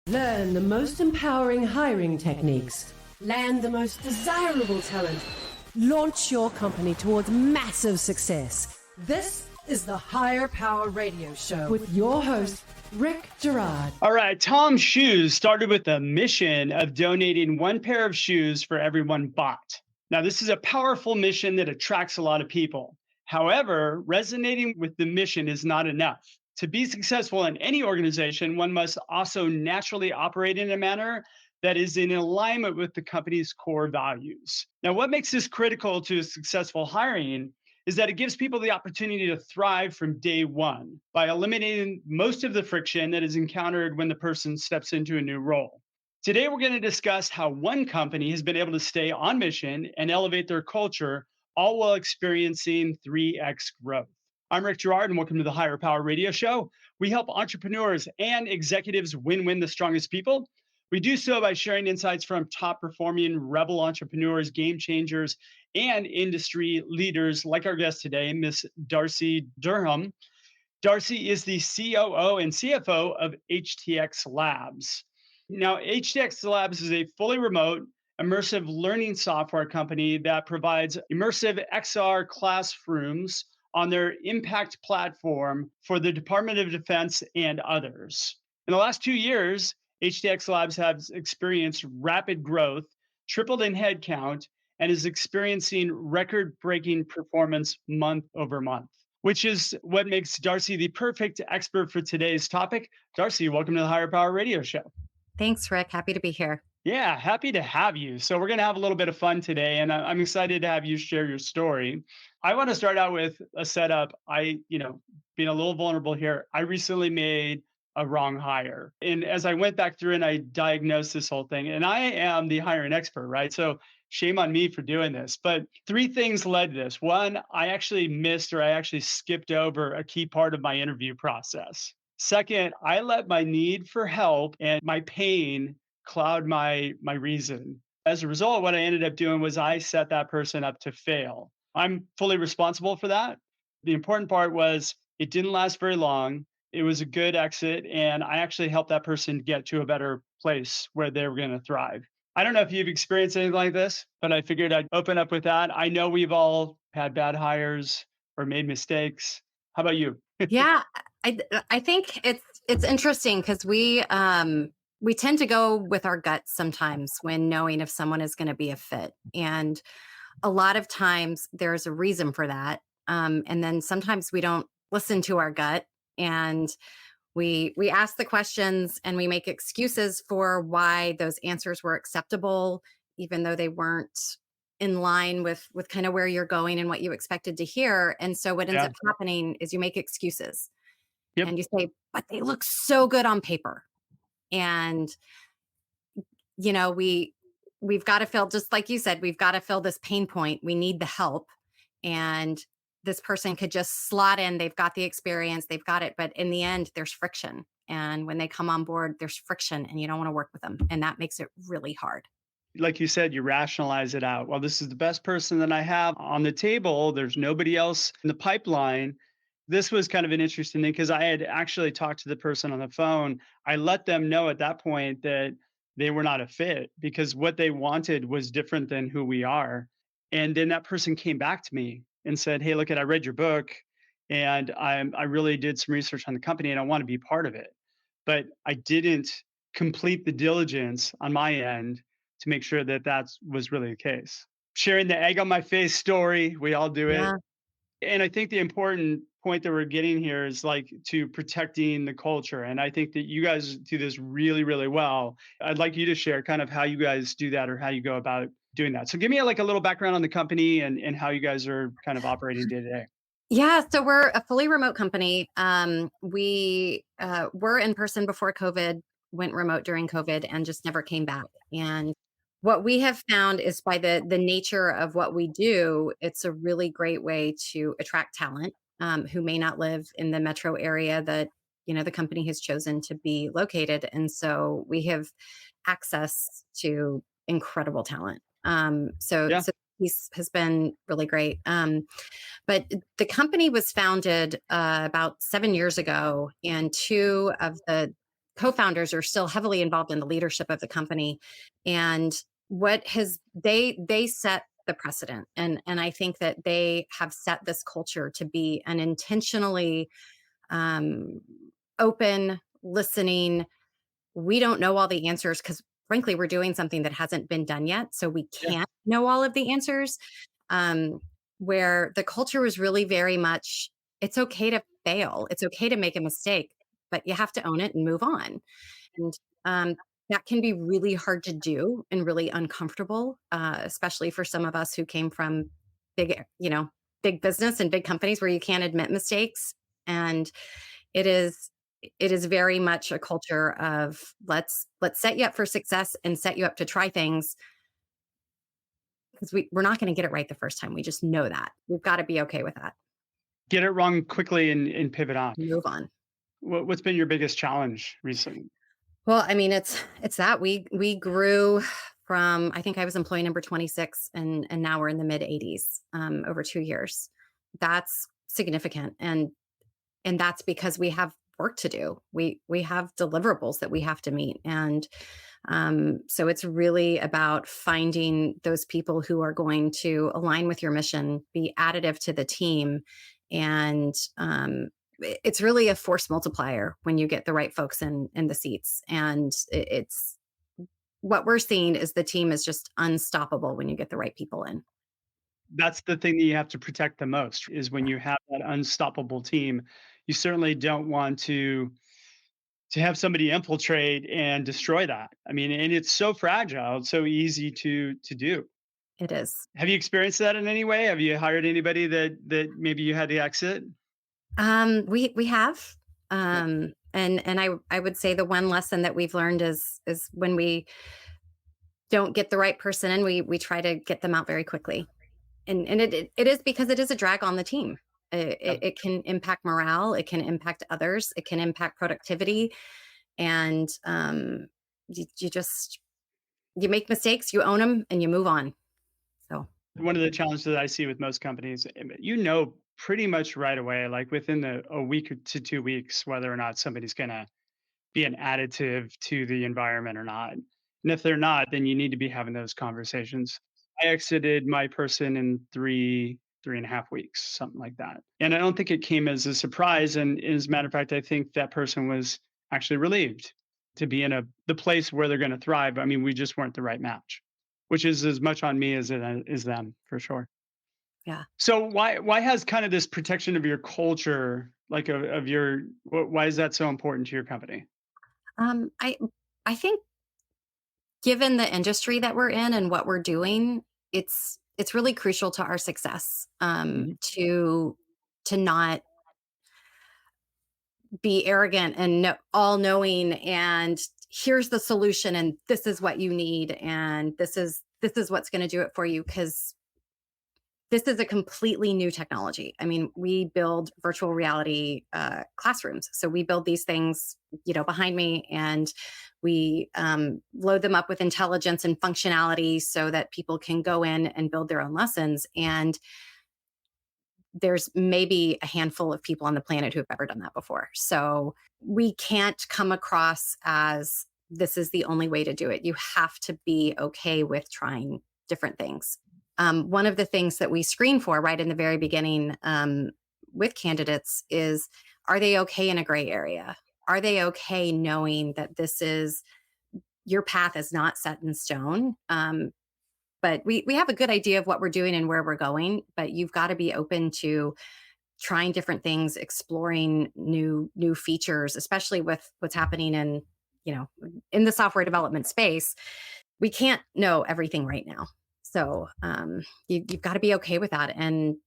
Learn the most empowering hiring techniques. Land the most desirable talent. Launch your company towards massive success. This is the Higher Power Radio Show with your host, Rick Girard. All right, Tom's Shoes started with the mission of donating one pair of shoes for every one bought. Now, this is a powerful mission that attracts a lot of people. However, resonating with the mission is not enough. To be successful in any organization, one must also naturally operate in a manner that is in alignment with the company's core values. Now, what makes this critical to successful hiring is that it gives people the opportunity to thrive from day one by eliminating most of the friction that is encountered when the person steps into a new role. Today, we're going to discuss how one company has been able to stay on mission and elevate their culture, all while experiencing 3x growth. I'm Rick Girard, and welcome to the Higher Power Radio Show. We help entrepreneurs and executives win the strongest people. We do so by sharing insights from top-performing rebel entrepreneurs, game changers, and industry leaders like our guest today, Miss Darcie Durham. Darcie is the COO and CFO of HTX Labs. Now, HTX Labs is a fully remote, immersive learning software company that provides immersive XR classrooms on their Impact platform for the Department of Defense and others. In the last 2 years, HTX Labs has experienced rapid growth, tripled in headcount, and is experiencing record-breaking performance month over month, which is what makes Darcie the perfect expert for today's topic. Darcie, welcome to the Higher Power Radio Show. Thanks, Rick. Happy to be here. Yeah, happy to have you. So we're going to have a little bit of fun today, and I'm excited to have you share your story. I want to start out with a setup. Being a little vulnerable here, I recently made a wrong hire. And as I went back through and I diagnosed this whole thing, and I am the hiring expert, right? So shame on me for doing this. But 3 things led to this. One, I actually skipped over a key part of my interview process. Second, I let my need for help and my pain cloud my reason. As a result, what I ended up doing was I set that person up to fail. I'm fully responsible for that. The important part was it didn't last very long. It was a good exit, and I actually helped that person get to a better place where they were going to thrive. I don't know if you've experienced anything like this, but I figured I'd open up with that. I know we've all had bad hires or made mistakes. How about you? Yeah, I think it's interesting because we tend to go with our guts sometimes when knowing if someone is going to be a fit, and a lot of times there's a reason for that, and then sometimes we don't listen to our gut, and we ask the questions and we make excuses for why those answers were acceptable, even though they weren't in line with kind of where you're going and what you expected to hear. And so what ends up happening is you make excuses. Yep. And you say, but they look so good on paper. And, we've got to fill, just like you said, we've got to fill this pain point. We need the help. And this person could just slot in. They've got the experience, they've got it. But in the end, there's friction. And when they come on board, there's friction and you don't want to work with them. And that makes it really hard. Like you said, you rationalize it out. Well, this is the best person that I have on the table. There's nobody else in the pipeline. This was kind of an interesting thing because I had actually talked to the person on the phone. I let them know at that point that they were not a fit because what they wanted was different than who we are. And then that person came back to me and said, hey, look, I read your book and I really did some research on the company and I want to be part of it. But I didn't complete the diligence on my end to make sure that was really the case. Sharing the egg on my face story, we all do it. Yeah. And I think the important point that we're getting here is like to protecting the culture. And I think that you guys do this really, really well. I'd like you to share kind of how you guys do that or how you go about doing that. So give me a little background on the company and how you guys are kind of operating day to day. Yeah, so we're a fully remote company. We were in person before COVID, went remote during COVID, and just never came back. And what we have found is by the nature of what we do, it's a really great way to attract talent who may not live in the metro area that the company has chosen to be located. And so we have access to incredible talent. So piece has been really great. But the company was founded about 7 years ago, and 2 of the co-founders are still heavily involved in the leadership of the company. And they set the precedent. And I think that they have set this culture to be an intentionally um, open, listening. We don't know all the answers because, frankly, we're doing something that hasn't been done yet. So we Yeah. can't know all of the answers. Um, where the culture was really very much, it's okay to fail, it's okay to make a mistake, but you have to own it and move on. And that can be really hard to do and really uncomfortable, especially for some of us who came from big, big business and big companies where you can't admit mistakes. And it is it is very much a culture of let's set you up for success and set you up to try things because we're not going to get it right the first time. We just know that. We've got to be okay with that. Get it wrong quickly and pivot on. Move on. What's been your biggest challenge recently? Well, I mean, it's that we grew from, I think I was employee number 26, and now we're in the mid 80s over 2 years. That's significant, and that's because we have work to do. We have deliverables that we have to meet, and so it's really about finding those people who are going to align with your mission, be additive to the team, and it's really a force multiplier when you get the right folks in the seats. And it's what we're seeing is the team is just unstoppable when you get the right people in. That's the thing that you have to protect the most is when you have that unstoppable team. You certainly don't want to have somebody infiltrate and destroy that. I mean, and it's so fragile, it's so easy to do. It is. Have you experienced that in any way? Have you hired anybody that maybe you had to exit? We have. Yeah. And I would say the one lesson that we've learned is when we don't get the right person in, we try to get them out very quickly. And it is because it is a drag on the team. Yeah. It can impact morale, it can impact others, it can impact productivity. And you just you make mistakes, you own them, and you move on. So One of the challenges that I see with most companies, pretty much right away, like within a week to 2 weeks, whether or not somebody's going to be an additive to the environment or not. And if they're not, then you need to be having those conversations. I exited my person in 3.5 weeks, something like that. And I don't think it came as a surprise. And as a matter of fact, I think that person was actually relieved to be in the place where they're going to thrive. I mean, we just weren't the right match, which is as much on me as it is them for sure. yeah. So why has kind of this protection of your culture, like of your, why is that so important to your company? Um, I I think given the industry that we're in and what we're doing, it's really crucial to our success, Mhm. to not be arrogant and all knowing, and here's the solution, and this is what you need, and this is what's going to do it for you, because this is a completely new technology. I mean, we build virtual reality classrooms. So we build these things, behind me, and we load them up with intelligence and functionality so that people can go in and build their own lessons. And there's maybe a handful of people on the planet who have ever done that before. So we can't come across as this is the only way to do it. You have to be okay with trying different things. One of the things that we screen for right in the very beginning with candidates is, are they okay in a gray area? Are they okay knowing that your path is not set in stone? But we have a good idea of what we're doing and where we're going, but you've got to be open to trying different things, exploring new features, especially with what's happening in the software development space. We can't know everything right now. So you've got to be okay with that. And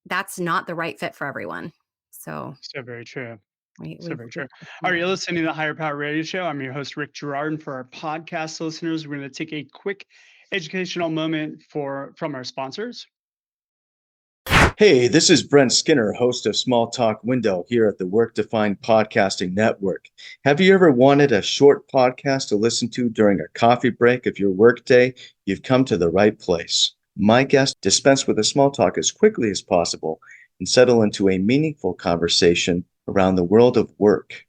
that's not the right fit for everyone. So So very true. So we've very true. Are you listening to the Higher Power Radio Show? I'm your host, Rick Girard. And for our podcast listeners, we're going to take a quick educational moment from our sponsors. Hey, this is Brent Skinner, host of Small Talk Window here at the Work Defined Podcasting Network. Have you ever wanted a short podcast to listen to during a coffee break of your workday? You've come to the right place. My guests dispense with the small talk as quickly as possible and settle into a meaningful conversation around the world of work.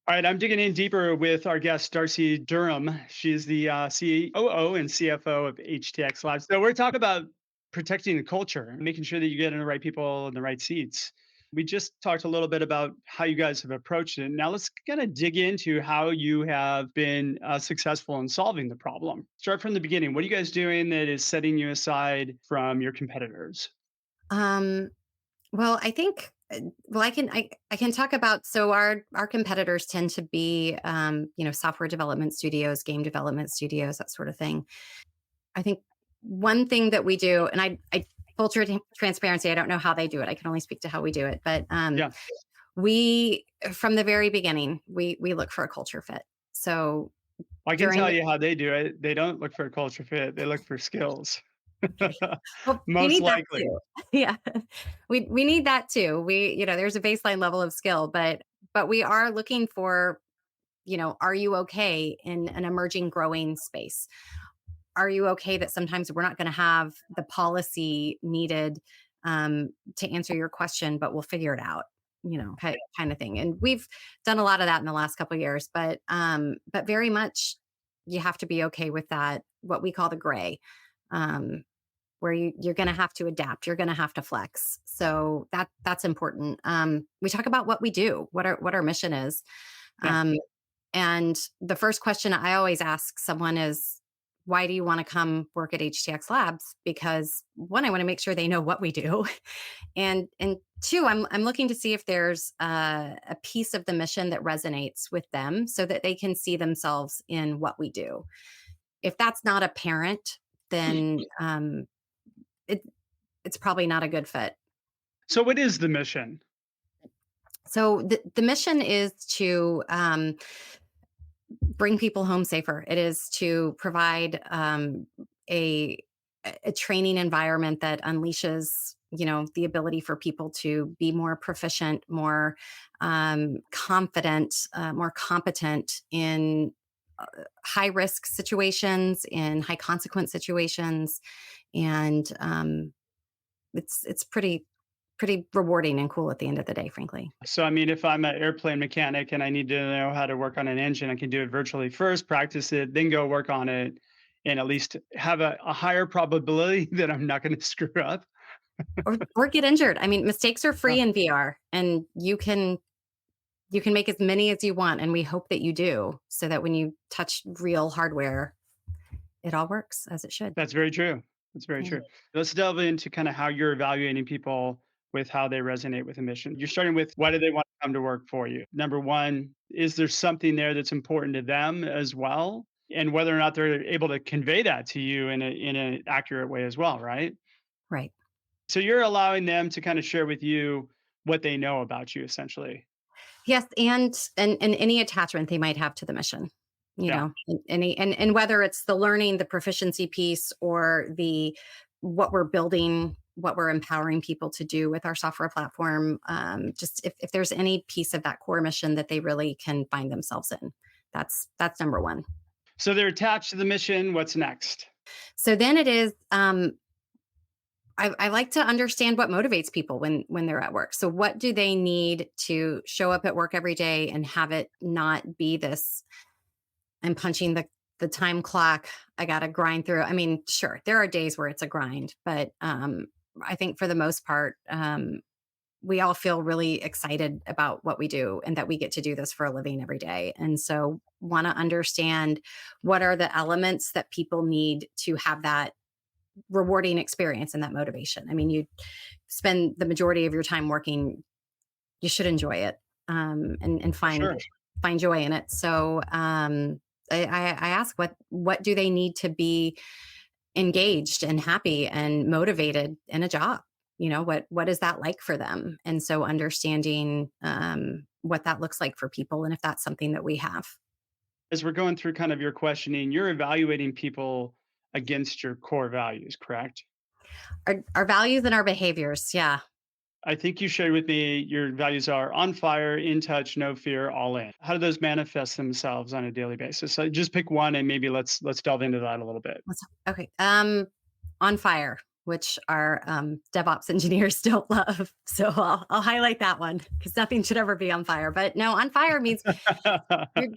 All right, I'm digging in deeper with our guest, Darcie Durham. She's the COO and CFO of HTX Labs. So we're talking about protecting the culture, making sure that you get in the right people in the right seats. We just talked a little bit about how you guys have approached it. Now let's kind of dig into how you have been successful in solving the problem. Start from the beginning. What are you guys doing that is setting you aside from your competitors? Um, well, I think I can talk about, so our competitors tend to be software development studios, game development studios, that sort of thing. I think one thing that we do, and I full transparency, I don't know how they do it. I can only speak to how we do it, but Yeah, we from the very beginning we look for a culture fit. So I can during tell the you how they do it. They don't look for a culture fit, they look for skills. okay, well, we Most need that likely. too. Yeah, we need that too. There's a baseline level of skill, but we are looking for, are you okay in an emerging, growing space? Are you okay that sometimes we're not going to have the policy needed to answer your question, but we'll figure it out, kind of thing. And we've done a lot of that in the last couple of years, but very much you have to be okay with that, what we call the gray, um, where you're going to have to adapt, you're going to have to flex. So that's important. We talk about what we do, what our mission is. Yeah. Um, and the first question I always ask someone is, why do you want to come work at HTX Labs? Because one, I want to make sure they know what we do, and two, I'm looking to see if there's a piece of the mission that resonates with them, so that they can see themselves in what we do. If that's not apparent, then it it's probably not a good fit. So what is the mission? So the mission is to bring people home safer. It is to provide a a training environment that unleashes, the ability for people to be more proficient, more confident, more competent in high risk situations, in high consequence situations, and it's pretty rewarding and cool at the end of the day, frankly. So, I mean, if I'm an airplane mechanic and I need to know how to work on an engine, I can do it virtually first, practice it, then go work on it, and at least have a higher probability that I'm not going to screw up. Or get injured. I mean, mistakes are Yeah, free in VR, and you can make as many as you want, and we hope that you do, so that when you touch real hardware, it all works as it should. that's very true. That's very Yeah. true. Let's delve into kind of how you're evaluating people with how they resonate with a mission. You're starting with why do they want to come to work for you? Number one, is there something there that's important to them as well? And whether or not they're able to convey that to you in an accurate way as well, right? Right. So you're allowing them to kind of share with you what they know about you essentially. Yes, and any attachment they might have to the mission. Yeah. And whether it's the learning, the proficiency piece, or the what we're building, what we're empowering people to do with our software platform, just if there's any piece of that core mission that they really can find themselves in, that's number one. So they're attached to the mission. What's next? So then it is, I like to understand what motivates people when they're at work. So what do they need to show up at work every day and have it not be this, I'm punching the time clock, I got to grind through. I mean, sure, there are days where it's a grind, but I think for the most part, we all feel really excited about what we do and that we get to do this for a living every day. And so want to understand what are the elements that people need to have that rewarding experience and that motivation. I mean, you spend the majority of your time working, you should enjoy it, and Sure. find joy in it. So I ask what do they need to be engaged and happy and motivated in a job? What is that like for them? And so understanding what that looks like for people, and if that's something that we have. As we're going through kind of your questioning, you're evaluating people against your core values, correct? Our values and our behaviors. Yeah. I think you shared with me your values are on fire, in touch, no fear, all in. How do those manifest themselves on a daily basis? So just pick one and maybe let's delve into that a little bit. Okay. On fire. which our DevOps engineers don't love. So I'll highlight that one because nothing should ever be on fire. But no, on fire means you're,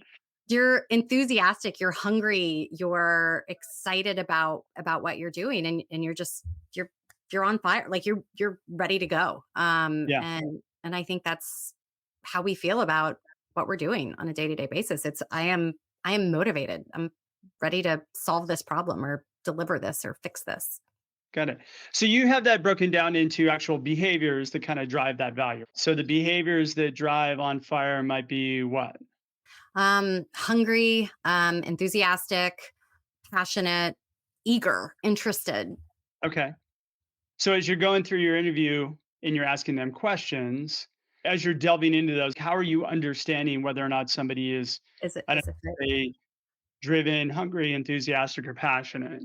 you're enthusiastic, you're hungry, you're excited about what you're doing, and you're on fire, like you're ready to go. Yeah. And I think that's how we feel about what we're doing on a day-to-day basis. I am motivated. I'm ready to solve this problem or deliver this or fix this. Got it. So you have that broken down into actual behaviors that kind of drive that value. So the behaviors that drive on fire might be what? Hungry, enthusiastic, passionate, eager, interested. Okay. So as you're going through your interview and you're asking them questions, as you're delving into those, how are you understanding whether or not somebody is, Is it I don't is it fit? know, driven, hungry, enthusiastic, or passionate?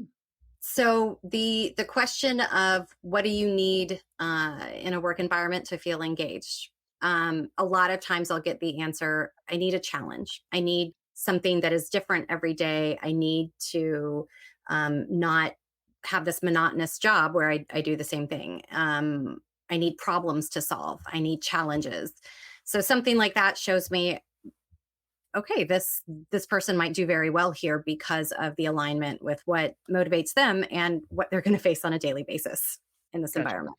So the question of what do you need in a work environment to feel engaged? A lot of times I'll get the answer, I need a challenge. I need something that is different every day. I need to not have this monotonous job where I do the same thing. I need problems to solve. I need challenges. So something like that shows me, okay, this person might do very well here because of the alignment with what motivates them and what they're going to face on a daily basis in this Gotcha. environment.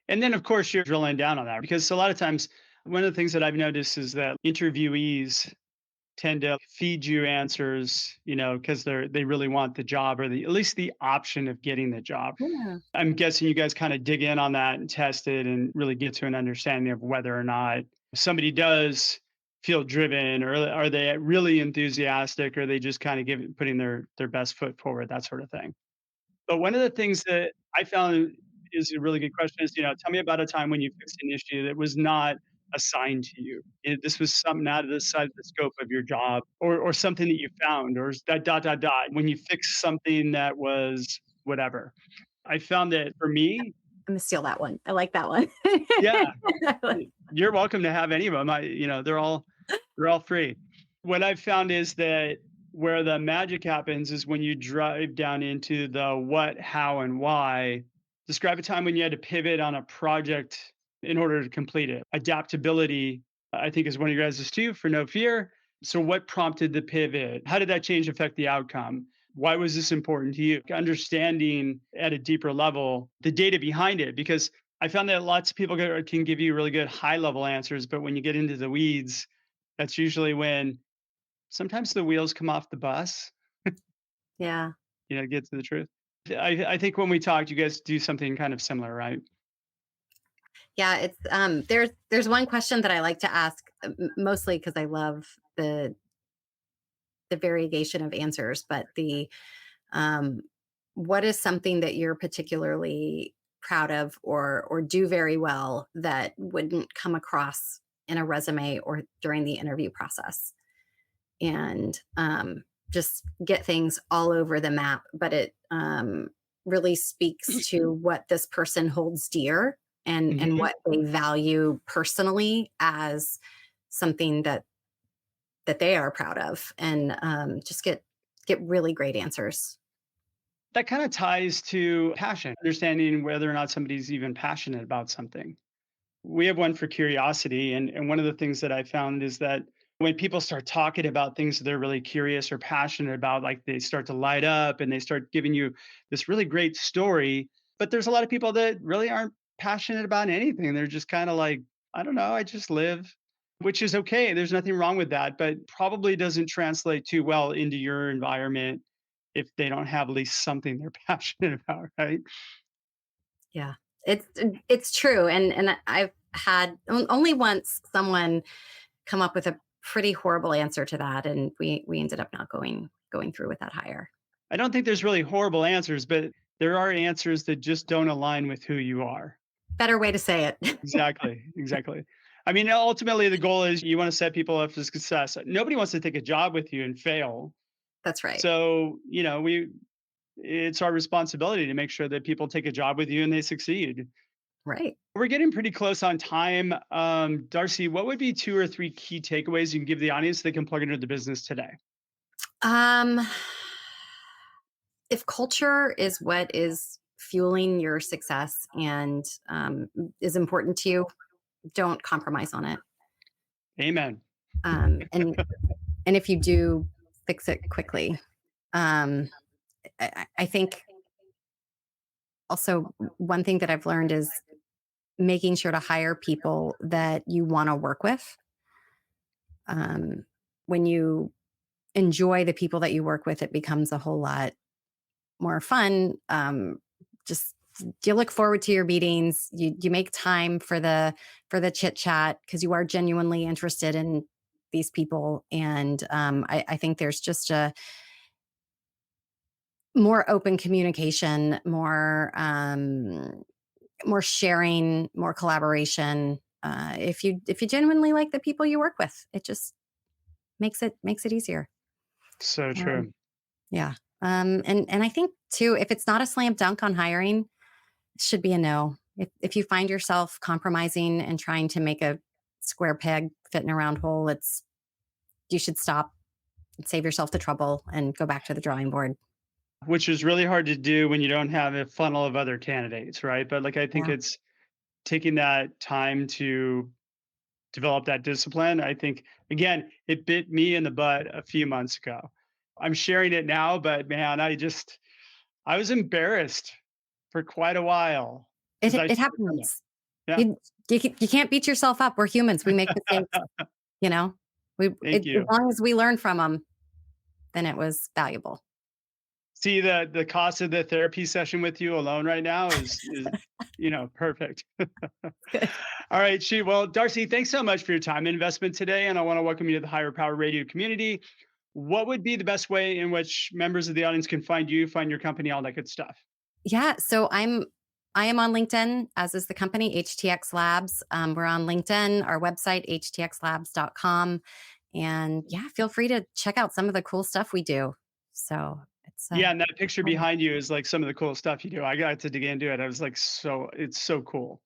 And then, of course, you're drilling down on that because a lot of times, one of the things that I've noticed is that interviewees tend to feed you answers, because they really want the job or at least the option of getting the job. Yeah. I'm guessing you guys kind of dig in on that and test it and really get to an understanding of whether or not somebody does feel driven, or are they really enthusiastic, or are they just kind of putting their best foot forward, that sort of thing. But one of the things that I found is a really good question is, tell me about a time when you fixed an issue that was not assigned to you. This was something out of the side of the scope of your job, or something that you found, or that ... when you fixed something that was whatever. I found that for me, I'm gonna steal that one. I like that one. yeah, you're welcome to have any of them. They're all free. What I've found is that where the magic happens is when you drive down into the what, how, and why. Describe a time when you had to pivot on a project in order to complete it. Adaptability, I think, is one of your guys' too, for no fear. So what prompted the pivot? How did that change affect the outcome? Why was this important to you? Understanding at a deeper level the data behind it, because I found that lots of people can give you really good high level answers, but when you get into the weeds, that's usually when sometimes the wheels come off the bus. Yeah. Get to the truth. I think when we talked, you guys do something kind of similar, right? Yeah, it's there's one question that I like to ask, mostly because I love the variegation of answers, but what is something that you're particularly proud of or do very well that wouldn't come across in a resume or during the interview process? And just get things all over the map, but it really speaks to what this person holds dear and what they value personally as something that they are proud of, and just get really great answers. That kind of ties to passion, understanding whether or not somebody's even passionate about something. We have one for curiosity. And one of the things that I found is that when people start talking about things that they're really curious or passionate about, like they start to light up and they start giving you this really great story. But there's a lot of people that really aren't passionate about anything. They're just kind of like, I don't know, I just live, which is okay. There's nothing wrong with that, but probably doesn't translate too well into your environment if they don't have at least something they're passionate about, right? Yeah, it's true. And I've had only once someone come up with a pretty horrible answer to that, and we ended up not going through with that hire. I don't think there's really horrible answers, but there are answers that just don't align with who you are. Better way to say it. Exactly. I mean, ultimately, the goal is you want to set people up for success. Nobody wants to take a job with you and fail. That's right. So, it's our responsibility to make sure that people take a job with you and they succeed. Right. We're getting pretty close on time. Darcie, what would be 2 or 3 key takeaways you can give the audience that can plug into the business today? If culture is what is fueling your success and is important to you, don't compromise on it. Amen. And if you do, fix it quickly. I think also one thing that I've learned is making sure to hire people that you want to work with. When you enjoy the people that you work with, it becomes a whole lot more fun. Just you look forward to your meetings. You make time for the chit chat because you are genuinely interested in these people. And I think there's just a more open communication, more sharing, more collaboration. If you genuinely like the people you work with, it just makes it easier. So true. Yeah. And I think too, if it's not a slam dunk on hiring, it should be a no. If you find yourself compromising and trying to make a square peg fit in a round hole, you should stop, save yourself the trouble, and go back to the drawing board. Which is really hard to do when you don't have a funnel of other candidates, right? But like I think it's taking that time to develop that discipline. I think, again, it bit me in the butt a few months ago. I'm sharing it now, but man, I was embarrassed for quite a while. It happens. Yeah. You can't beat yourself up. We're humans. We make mistakes. You know, as long as we learn from them, then it was valuable. See, the cost of the therapy session with you alone right now is perfect. All right, shoot. Well, Darcie, thanks so much for your time and investment today. And I want to welcome you to the Higher Power Radio community. What would be the best way in which members of the audience can find you, find your company, all that good stuff? Yeah. So I am on LinkedIn, as is the company, HTX Labs. We're on LinkedIn, our website, htxlabs.com. And yeah, feel free to check out some of the cool stuff we do. So it's and that picture behind you is like some of the cool stuff you do. I got to dig into it. I was like, it's so cool.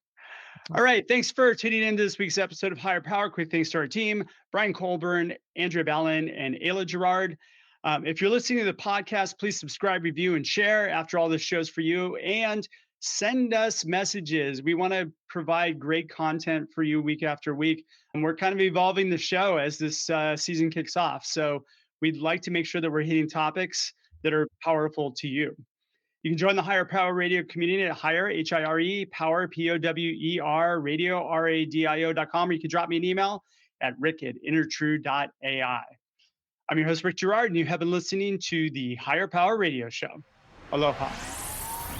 All right. Thanks for tuning in to this week's episode of Higher Power. Quick thanks to our team, Brian Colburn, Andrea Ballin, and Ayla Gerard. If you're listening to the podcast, please subscribe, review, and share. After all, this show's for you. And send us messages. We want to provide great content for you week after week. And we're kind of evolving the show as this season kicks off. So we'd like to make sure that we're hitting topics that are powerful to you. You can join the Higher Power Radio community at Higher, H-I-R-E, Power, P-O-W-E-R, Radio, R-A-D-I-O.com, or you can drop me an email at rick@innertrue.ai. I'm your host, Rick Gerard, and you have been listening to the Higher Power Radio Show. Aloha.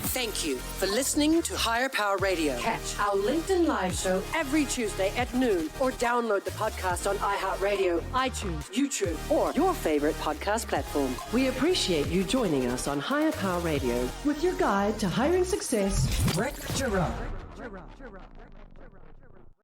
Thank you for listening to Higher Power Radio. Catch our LinkedIn Live show every Tuesday at noon, or download the podcast on iHeartRadio, iTunes, YouTube, or your favorite podcast platform. We appreciate you joining us on Higher Power Radio with your guide to hiring success, Rick Gerard.